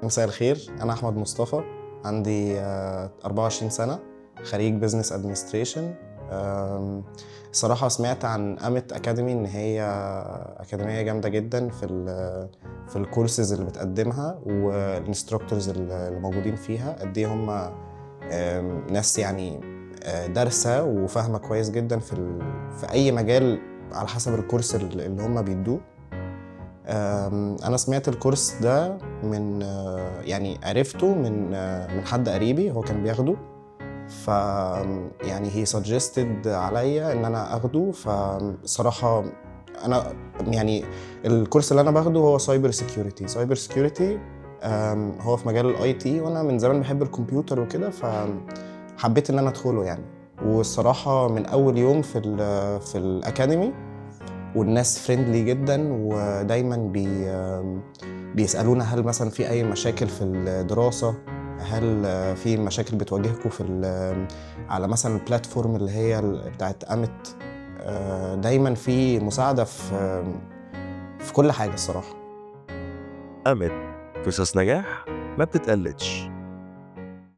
مساء الخير، أنا أحمد مصطفى، عندي 24 سنة، خريج بزنس ادمنستريشن. الصراحة سمعت عن أمت أكاديمي إن هي أكاديمية جامدة جدا في الكورسز اللي بتقدمها، والانستراكتورز اللي موجودين فيها قد إيه هم ناس يعني دارسة وفاهمة كويس جدا في أي مجال على حسب الكورس اللي هم بيدوه. أنا سمعت الكورس ده من يعني عرفته من حد قريبي هو كان بياخده، ف يعني he suggested عليا إن أنا أخده. فصراحة أنا يعني الكورس اللي أنا باخده هو سايبر سيكيورتي. هو في مجال الاي تي، وأنا من زمان بحب الكمبيوتر وكده، فحبيت إن أنا أدخله يعني. والصراحة من أول يوم في الأكاديمي، والناس فريندلي جدا، ودايما بيسألونا هل مثلا في أي مشاكل في الدراسة، هل في مشاكل بتواجهكم على مثلا البلاتفورم اللي هي بتاعت أمت. دايما في مساعدة في كل حاجة الصراحة. أمت، قصص نجاح ما بتتقلدش.